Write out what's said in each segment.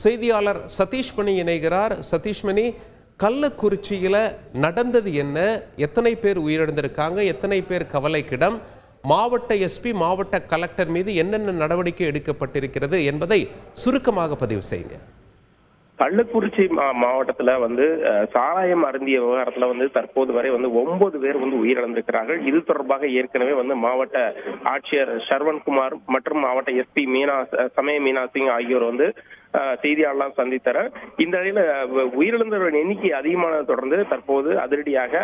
செய்தியாளர் சதீஷ்மணி இணைகிறார். சதீஷ்மணி, கள்ளக்குறிச்சியில நடந்தது என்ன? எத்தனை பேர் உயிரிழந்திருக்காங்க? எத்தனை பேர் கவலைக்கிடம்? மாவட்ட எஸ்பி, மாவட்ட கலெக்டர் மீது என்னென்ன நடவடிக்கை எடுக்கப்பட்டிருக்கிறது என்பதை சுருக்கமாக பதிவு செய்யுங்க. கள்ளக்குறிச்சி மாவட்டத்துல சாராயம் அருந்திய விவகாரத்துல தற்போது வரை 9 பேர் உயிரிழந்திருக்கிறார்கள். இது தொடர்பாக ஏற்கனவே மாவட்ட ஆட்சியர் சரவண்குமார் மற்றும் மாவட்ட எஸ்பி சமய மீனா சிங் ஆகியோர் செய்தியாளர் சந்தித்தனர். இந்த நிலையில உயிரிழந்தவர்களின் எண்ணிக்கை அதிகமானதை தொடர்ந்து தற்போது அதிரடியாக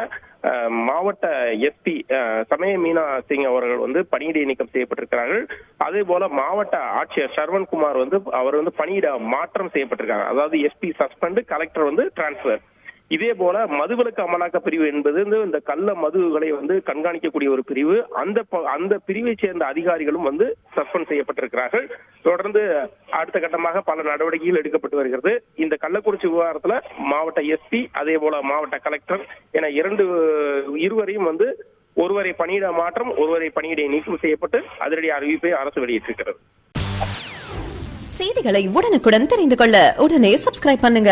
மாவட்ட எஸ்பி சமய மீனா சிங் அவர்கள் பணியிடை நீக்கம் செய்யப்பட்டிருக்கிறார்கள். அதே போல மாவட்ட ஆட்சியர் சரவண்குமார் அவர் பணியிட மாற்றம் செய்யப்பட்டிருக்காங்க. அதாவது எஸ்பி சஸ்பெண்ட், கலெக்டர் டிரான்ஸ்பர். இதே போல மதுவிலக்கு அமலாக்க பிரிவு என்பது இந்த கள்ள மதுகளை கண்காணிக்கக்கூடிய ஒரு பிரிவு. அந்த பிரிவை சேர்ந்த அதிகாரிகளும் சஸ்பெண்ட் செய்யப்பட்டிருக்கிறார்கள். தொடர்ந்து அடுத்த கட்டமாக பல நடவடிக்கைகள் எடுக்கப்பட்டு வருகிறது. இந்த கள்ளக்குறிச்சி விவகாரத்துல மாவட்ட எஸ்பி, அதே போல மாவட்ட கலெக்டர் என இருவரையும் ஒருவரை பணியிட மாற்றம், ஒருவரை பணியிடை நீக்கம் செய்யப்பட்டு அதிரடி அறிவிப்பை அரசு வெளியிட்டிருக்கிறது. செய்திகளை உடனுக்குடன் தெரிந்து கொள்ள உடனே சப்ஸ்கிரைப் பண்ணுங்க.